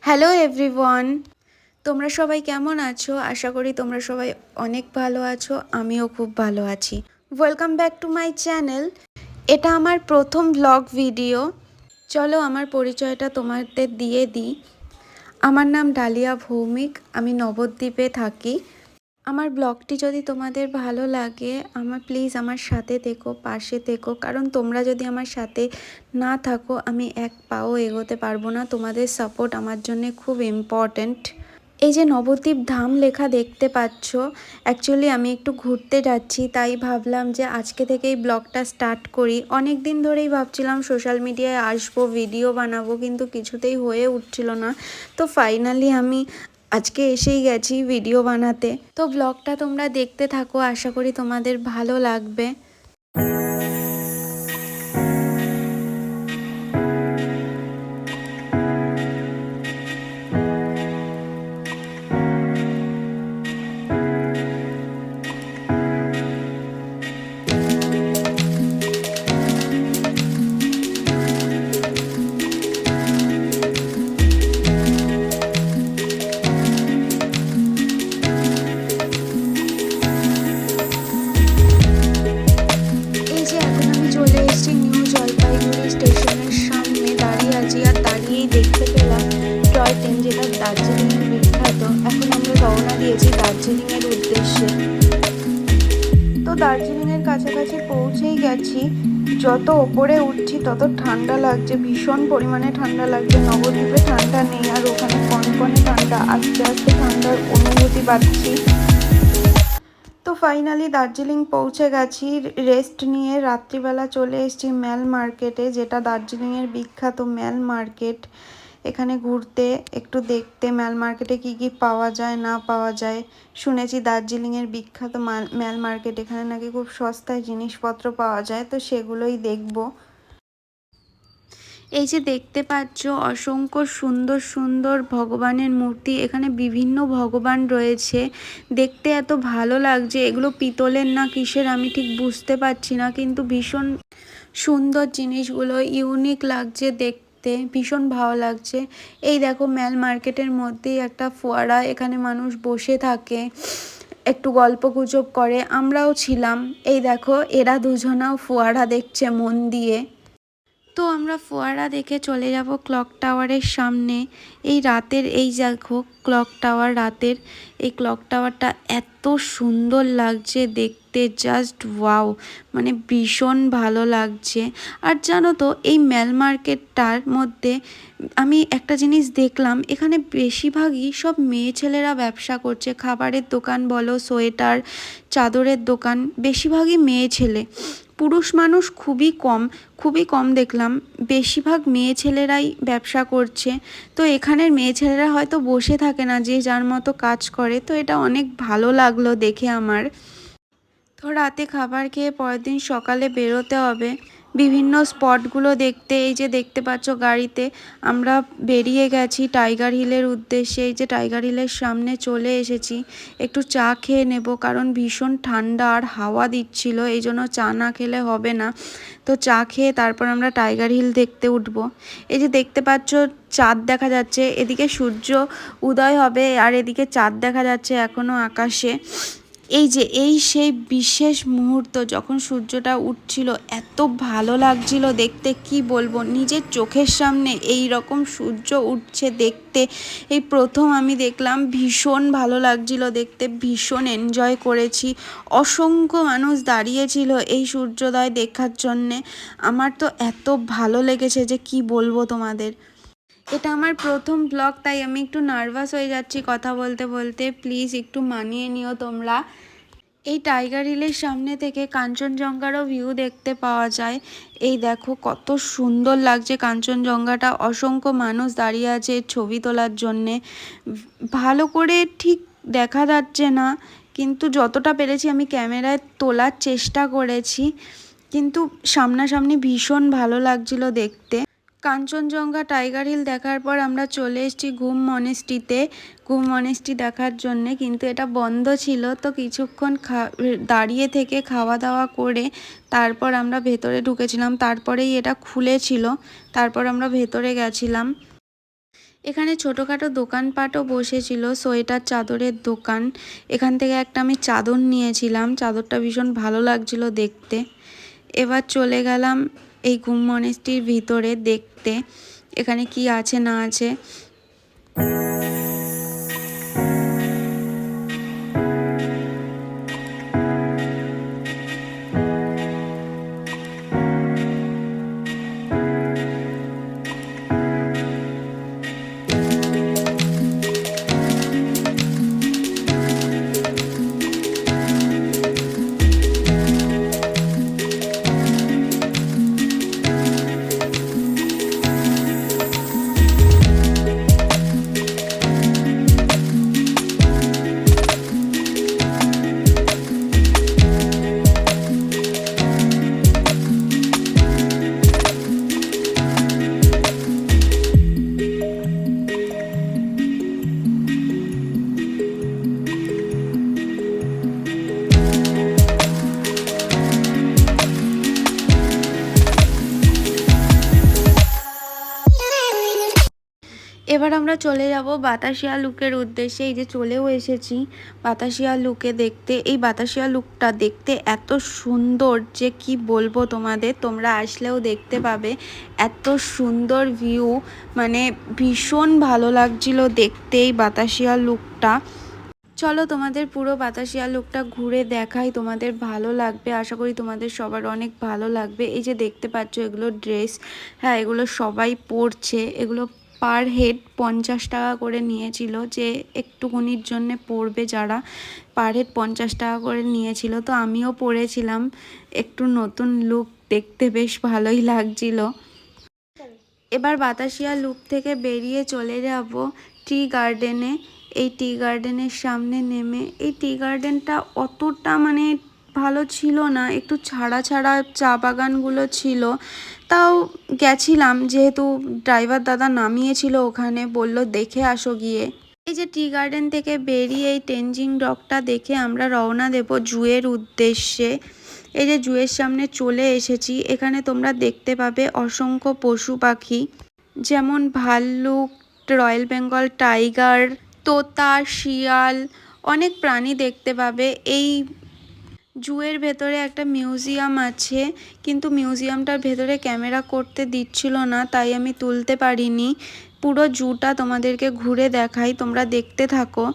Hello everyone, তোমরা সবাই কেমন আছো? আশা করি তোমরা সবাই অনেক ভালো আছো। আমিও খুব ভালো আছি। Welcome back to my channel. এটা আমার প্রথম ব্লগ ভিডিও। চলো আমার পরিচয়টা তোমাদের দিয়ে দিই। আমার নাম ডালিয়া ভৌমিক, আমি নবদ্বীপে থাকি। আমার ব্লগটি যদি তোমাদের ভালো লাগে প্লিজ আমার সাথে থেকো, পাশে থেকো, কারণ তোমরা যদি আমার সাথে না থাকো আমি এক পাও এগোতে পারবো না। তোমাদের সাপোর্ট আমার জন্য খুব ইম্পর্ট্যান্ট। এই যে নবদ্বীপ ধাম লেখা দেখতে পাচ্ছ, অ্যাকচুয়ালি আমি একটু ঘুরতে যাচ্ছি, তাই ভাবলাম যে আজকে থেকেই ব্লগটা স্টার্ট করি। অনেক দিন ধরেই ভাবছিলাম সোশ্যাল মিডিয়ায় আসবো, ভিডিও বানাবো, কিন্তু কিছুতেই হয়ে উঠছিল না। তো ফাইনালি আমি আজকে এসেই গেছি ভিডিও বানাতে। তো ব্লগটা তোমরা দেখতে থাকো, আশা করি তোমাদের ভালো লাগবে। এই যে এখন আমি চলে এসেছি নিউ জলপাইগুড়ি স্টেশনের সামনে, দাঁড়িয়ে আছি আর দাঁড়িয়েই দেখতে পেলাম টয় ট্রেন, যেটা দার্জিলিংয়ের বিখ্যাত। এখন আমরা রওনা দিয়েছি দার্জিলিংয়ের উদ্দেশ্যে। তো দার্জিলিংয়ের কাছাকাছি পৌঁছেই গেছি। যত ওপরে উঠছি তত ঠান্ডা লাগছে, ভীষণ পরিমাণে ঠান্ডা লাগছে। নবদ্বীপে ঠান্ডা নেই, আর ওখানে কনকনে ঠান্ডা, আস্তে আস্তে ঠান্ডার অনুভূতি পাচ্ছি। তো ফাইনালি দার্জিলিং পৌঁছে গেছি। রেস্ট নিয়ে রাত্রিবেলা চলে এসেছি ম্যাল মার্কেটে, যেটা দার্জিলিংয়ের বিখ্যাত ম্যাল মার্কেট। এখানে ঘুরতে, একটু দেখতে ম্যাল মার্কেটে কি কি পাওয়া যায় না পাওয়া যায়। শুনেছি দার্জিলিংয়ের বিখ্যাত ম্যাল মার্কেট, এখানে নাকি খুব সস্তায় জিনিসপত্র পাওয়া যায়, তো সেগুলোই দেখব। এই যে দেখতে পাচ্ছ অসংখ্য সুন্দর সুন্দর ভগবানের মূর্তি, এখানে বিভিন্ন ভগবান রয়েছে। দেখতে এত ভালো লাগছে। এগুলো পিতলের না কিসের আমি ঠিক বুঝতে পারছি না, কিন্তু ভীষণ সুন্দর জিনিসগুলো, ইউনিক লাগছে দেখতে, ভীষণ ভালো লাগছে। এই দেখো ম্যাল মার্কেটের মধ্যেই একটা ফোয়ারা, এখানে মানুষ বসে থাকে, একটু গল্পগুজব করে, আমরাও ছিলাম। এই দেখো এরা দুজনাও ফোয়ারা দেখছে মন দিয়ে। তো আমরা ফোয়ারা দেখে চলে যাব ক্লক টাওয়ারের সামনে। এই রাতের, এই দেখো ক্লক টাওয়ার রাতের, এই ক্লক টাওয়ারটা এত সুন্দর লাগছে দেখতে, জাস্ট ওয়াও, মানে ভীষণ ভালো লাগছে। আর জানো তো এই ম্যাল মার্কেটটার মধ্যে আমি একটা জিনিস দেখলাম, এখানে বেশিরভাগই সব মেয়ে ছেলেরা ব্যবসা করছে। খাবারের দোকান বলো, সোয়েটার, চাদরের দোকান, বেশিরভাগই মেয়ে ছেলে। পুরুষ মানুষ খুবই কম দেখলাম। বেশিরভাগ মেয়ে ছেলেরাই ব্যবসা করছে। তো এখানের মেয়ে ছেলেরা হয়তো বসে থাকে না, যে যার মতো কাজ করে। তো এটা অনেক ভালো লাগলো দেখে আমার। তো রাতে খাবার খেয়ে পরের দিন সকালে বেরোতে হবে বিভিন্ন স্পটগুলো দেখতে। এই যে দেখতে পাচ্ছ গাড়িতে আমরা বেরিয়ে গেছি টাইগার হিলের উদ্দেশ্যে। এই যে টাইগার হিলের সামনে চলে এসেছি, একটু চা খেয়ে নেব, কারণ ভীষণ ঠান্ডা আর হাওয়া দিচ্ছিল, এই জন্য চা না খেলে হবে না। তো চা খেয়ে তারপর আমরা টাইগার হিল দেখতে উঠবো। এই যে দেখতে পাচ্ছ চাঁদ দেখা যাচ্ছে, এদিকে সূর্য উদয় হবে আর এদিকে চাঁদ দেখা যাচ্ছে এখনও আকাশে। এই যে সেই বিশেষ মুহূর্ত যখন সূর্যটা উঠছিল, এত ভালো লাগছিল দেখতে, কি বলবো। নিজের চোখের সামনে এই রকম সূর্য উঠছে দেখতে এই প্রথম আমি দেখলাম। ভীষণ ভালো লাগছিল দেখতে, ভীষণ এনজয় করেছি। অসংখ্য মানুষ দাঁড়িয়েছিল এই সূর্যোদয় দেখার জন্যে। আমার তো এত ভালো লেগেছে যে কি বলবো তোমাদের। এটা আমার প্রথম ব্লগ, তাই আমি একটু নার্ভাস হয়ে যাচ্ছি কথা বলতে বলতে, প্লিজ একটু মানিয়ে নিও তোমরা। এই টাইগার হিলের সামনে থেকে কাঞ্চনজঙ্ঘারও ভিউ দেখতে পাওয়া যায়। এই দেখো কত সুন্দর লাগছে কাঞ্চনজঙ্ঘাটা। অসংখ্য মানুষ দাঁড়িয়ে আছে ছবি তোলার জন্যে। ভালো করে ঠিক দেখা যাচ্ছে না, কিন্তু যতটা পেরেছি আমি ক্যামেরায় তোলার চেষ্টা করেছি, কিন্তু সামনাসামনি ভীষণ ভালো লাগছিল দেখতে। কাঞ্চনজঙ্ঘা টাইগার হিল দেখার পর আমরা চলে এসেছি ঘুম মনেস্ট্রিতে, ঘুম মনেস্ট্রি দেখার জন্যে, কিন্তু এটা বন্ধ ছিল। তো কিছুক্ষণ দাঁড়িয়ে থেকে খাওয়া দাওয়া করে তারপর আমরা ভেতরে ঢুকেছিলাম, তারপরেই এটা খুলেছিল, তারপর আমরা ভেতরে গেছিলাম। এখানে ছোটোখাটো দোকানপাটও বসেছিল, সোয়েটার চাদরের দোকান। এখান থেকে একটা আমি চাদর নিয়েছিলাম, চাদরটা ভীষণ ভালো লাগছিল দেখতে। এবার চলে গেলাম এই ঘুম মনেস্ট্রির ভিতরে দেখতে এখানে কি আছে না আছে। এবার আমরা চলে যাব বাতাসিয়া লুকের উদ্দেশ্যে। এই যে চলেও এসেছি বাতাসিয়া লুকে দেখতে। এই বাতাসিয়া লুকটা দেখতে এত সুন্দর যে কি বলবো তোমাদের, তোমরা আসলেও দেখতে পাবে। এত সুন্দর ভিউ, মানে ভীষণ ভালো লাগছিল দেখতে এই বাতাসিয়া লুকটা। চলো তোমাদের পুরো বাতাসিয়া লুকটা ঘুরে দেখাই, তোমাদের ভালো লাগবে, আশা করি তোমাদের সবার অনেক ভালো লাগবে। এই যে দেখতে পাচ্ছ এগুলো ড্রেস, হ্যাঁ এগুলো সবাই পরছে। এগুলো পার হেড 50 টাকা করে নিয়েছিল, যে একটুকুনির জন্যে পরবে যারা, পার হেড 50 টাকা করে নিয়েছিল। তো আমিও পরেছিলাম, একটু নতুন লুক দেখতে বেশ ভালোই লাগছিল। এবার বাতাসিয়া লুক থেকে বেরিয়ে চলে যাব টি গার্ডেনে। এই টি গার্ডেনের সামনে নেমে, এই টি গার্ডেনটা অতটা মানে ভালো ছিল না, একটু ছাড়া ছাড়া চা বাগানগুলো ছিল। তাও গেছিলাম, যেহেতু ড্রাইভার দাদা নামিয়েছিল ওখানে, বলল দেখে আসো গিয়ে। এই যে টি গার্ডেন থেকে বেরিয়ে এই টেনজিং ডকটা দেখে আমরা রওনা দেব জুয়ের উদ্দেশ্যে। এই যে জুয়ের সামনে চলে এসেছি। এখানে তোমরা দেখতে পাবে অসংখ্য পশু পাখি, যেমন ভাল্লুক, রয়্যাল বেঙ্গল টাইগার, তোতা, শিয়াল, অনেক প্রাণী দেখতে পাবে। এই জুয়ের ভেতরে একটা মিউজিয়াম আছে, কিন্তু মিউজিয়ামটার ভেতরে ক্যামেরা করতে দিচ্ছিল না, তাই আমি তুলতে পারিনি। পুরো জুটা তোমাদেরকে ঘুরে দেখাই, তোমরা দেখতে থাকো।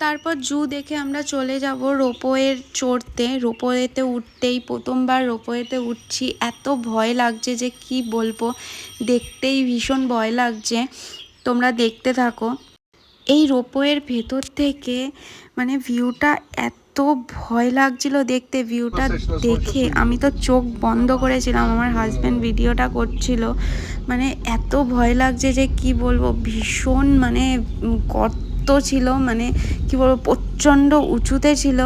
তারপর জু দেখে আমরা চলে যাব রোপওয়ের চড়তে। রোপওয়েতে উঠতেই প্রথমবার রোপওয়েতে উঠছি, এত ভয় লাগছে যে কি বলবো, দেখতেই ভীষণ ভয় লাগছে। তোমরা দেখতে থাকো। এই রোপওয়ের ভেতর থেকে মানে ভিউটা এত ভয় লাগছিল দেখতে, ভিউটা দেখে আমি তো চোখ বন্ধ করেছিলাম, আমার হাজব্যান্ড ভিডিওটা করছিল। মানে এত ভয় লাগছে যে কি বলবো, ভীষণ মানে গর্ত ছিল, মানে কি বলবো প্রচণ্ড উঁচুতে ছিল,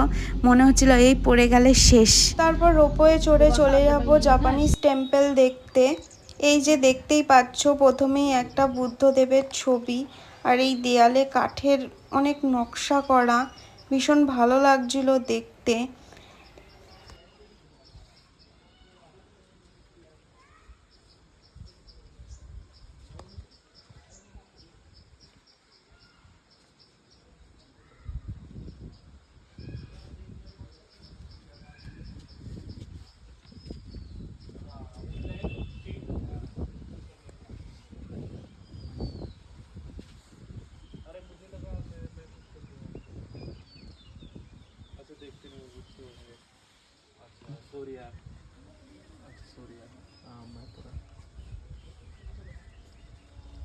মনে হচ্ছিল এই পড়ে গেলে শেষ। তারপর রোপওয়ে চড়ে চলে যাব জাপানিজ টেম্পল দেখতে। এই যে দেখতেই পাচ্ছ প্রথমেই একটা বুদ্ধদেবের ছবি, আর এই দেয়ালে কাঠের অনেক নকশা করা, ভীষণ ভালো লাগছিল দেখতে।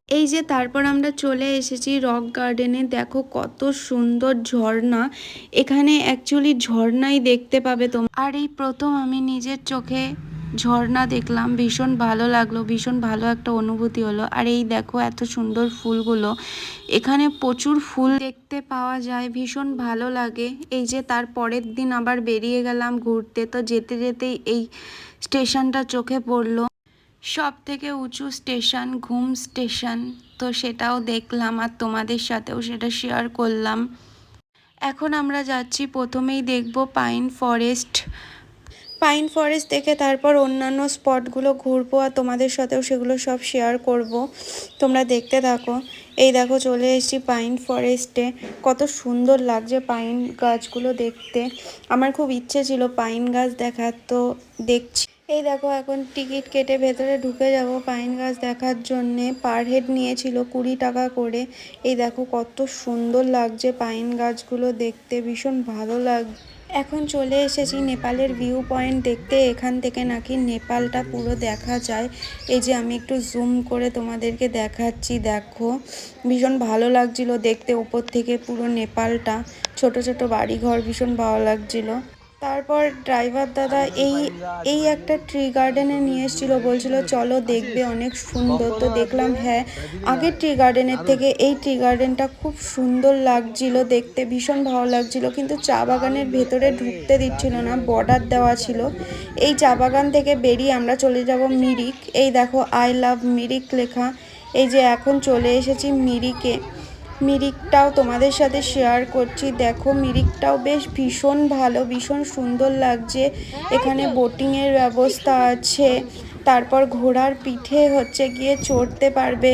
এই যে তারপর আমরা চলে এসেছি রক গার্ডেনে। দেখো কত সুন্দর ঝর্ণা, এখানে অ্যাকচুয়ালি ঝর্ণাই দেখতে পাবে তোমরা। আর এই প্রথম আমি নিজের চোখে ঝর্ণা দেখলাম, ভীষণ ভালো লাগলো, ভীষণ ভালো একটা অনুভূতি হলো। আর এই দেখো এত সুন্দর ফুলগুলো, এখানে প্রচুর ফুল দেখতে পাওয়া যায়, ভীষণ ভালো লাগে। এই যে তার পরের দিন আবার বেরিয়ে গেলাম ঘুরতে, তো যেতে যেতেই এই স্টেশনটা চোখে পড়লো, সব থেকে উঁচু স্টেশন, ঘুম স্টেশন। তো সেটাও দেখলাম আর তোমাদের সাথেও সেটা শেয়ার করলাম। এখন আমরা যাচ্ছি, প্রথমেই দেখব পাইন ফরেস্ট। পাইন ফরেস্ট দেখে তারপর অন্যান্য স্পটগুলো ঘুরবো আর তোমাদের সাথেও সেগুলো সব শেয়ার করব, তোমরা দেখতে থাকো। এই দেখো চলে এসেছি পাইন ফরেস্টে, কত সুন্দর লাগছে পাইন গাছগুলো দেখতে। আমার খুব ইচ্ছে ছিল পাইন গাছ দেখার, তো দেখছি। এই দেখো এখন টিকিট কেটে ভেতরে ঢুকে যাব পাইন গাছ দেখার জন্যে। পার হেড নিয়েছিল 20 টাকা করে। এই দেখো কত সুন্দর লাগছে পাইন গাছগুলো দেখতে, ভীষণ ভালো লাগছে। এখন চলে এসেছি নেপালের ভিউ পয়েন্ট দেখতে। এখান থেকে নাকি নেপালটা পুরো দেখা যায়। এই যে আমি একটু জুম করে তোমাদেরকে দেখাচ্ছি, দেখো ভীষণ ভালো লাগছিল দেখতে উপর থেকে পুরো নেপালটা, ছোট ছোট বাড়িঘর, ভীষণ ভালো লাগছিল। তারপর ড্রাইভার দাদা এই একটা ট্রি গার্ডেনে নিয়ে এসেছিলো, বলছিল চলো দেখবে অনেক সুন্দর। তো দেখলাম হ্যাঁ, আগের ট্রি গার্ডেনের থেকে এই ট্রি গার্ডেনটা খুব সুন্দর লাগছিল দেখতে, ভীষণ ভালো লাগছিল। কিন্তু চা বাগানের ভেতরে ঢুকতে দিচ্ছিল না, বর্ডার দেওয়া ছিল। এই চা বাগান থেকে বেরিয়ে আমরা চলে যাব মিরিক। এই দেখো আই লাভ মিরিক লেখা। এই যে এখন চলে এসেছি মিরিকে, মিরিকটাও তোমাদের সাথে শেয়ার করছি। দেখো মিরিকটাও বেশ ভীষণ ভালো, ভীষণ সুন্দর লাগছে। এখানে বোটিংয়ের ব্যবস্থা আছে, তারপর ঘোড়ার পিঠে হচ্ছে গিয়ে চড়তে পারবে,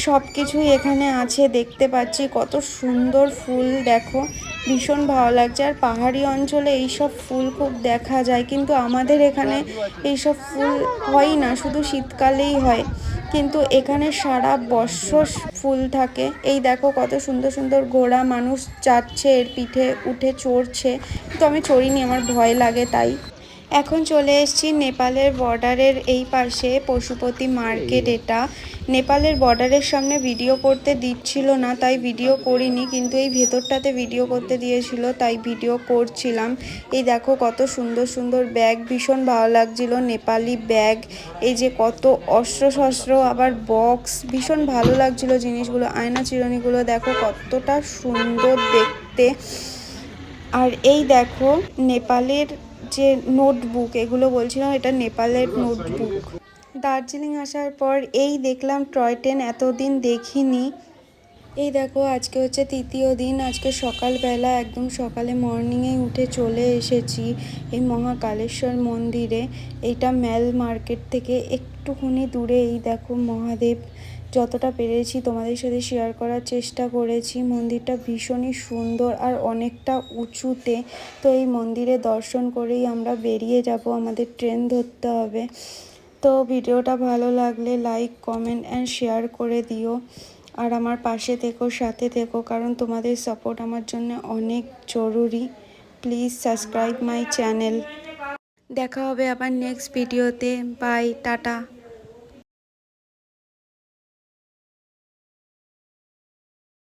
সব কিছুই এখানে আছে। দেখতে পাচ্ছি কত সুন্দর ফুল, দেখো ভীষণ ভালো লাগছে। আর পাহাড়ি অঞ্চলে এইসব ফুল খুব দেখা যায়, কিন্তু আমাদের এখানে এইসব ফুল হয় না, শুধু শীতকালেই হয়। কিন্তু এখানে সারা বছর ফুল থাকে। এই দেখো কত সুন্দর সুন্দর ঘোড়া, মানুষ যাচ্ছে এর পিঠে উঠে চড়ছে, কিন্তু আমি চড়িনি, আমার ভয় লাগে তাই। এখন চলে এসেছি নেপালের বর্ডারের এই পাশে, পশুপতি মার্কেট। এটা নেপালের বর্ডারের সামনে ভিডিও করতে দিচ্ছিল না, তাই ভিডিও করিনি, কিন্তু এই ভেতরটাতে ভিডিও করতে দিয়েছিল, তাই ভিডিও করছিলাম। এই দেখো কত সুন্দর সুন্দর ব্যাগ, ভীষণ ভালো লাগছিল নেপালি ব্যাগ। এই যে কত অস্ত্র শস্ত্র, আবার বক্স, ভীষণ ভালো লাগছিল জিনিসগুলো। আয়না চিরুনিগুলো দেখো কতটা সুন্দর দেখতে। আর এই দেখো নেপালের যে নোটবুক, এগুলো বলছিলাম এটা নেপালের নোটবুক। দার্জিলিং আসার পর এই দেখলাম টয় ট্রেন, এতদিন দেখিনি। এই দেখো আজকে হচ্ছে তৃতীয় দিন। আজকে সকালবেলা একদম সকালে মর্নিংয়ে উঠে চলে এসেছি এই মহাকালেশ্বর মন্দিরে। এইটা ম্যাল মার্কেট থেকে একটুখানি দূরে। এই দেখো মহাদেব, যতটা পেরেছি তোমাদের সাথে শেয়ার করার চেষ্টা করেছি। মন্দিরটা ভীষণই সুন্দর আর অনেকটা উঁচুতে। তো এই মন্দিরে দর্শন করেই আমরা বেরিয়ে যাব, আমাদের ট্রেন ধরতে হবে। তো ভিডিওটা ভালো লাগলে লাইক, কমেন্ট অ্যান্ড শেয়ার করে দিও। আর আমার পাশে থেকো, সাথে থেকো, কারণ তোমাদের সাপোর্ট আমার জন্য অনেক জরুরি। Please subscribe my channel. দেখা হবে আবার নেক্সট ভিডিওতে। Bye, tata.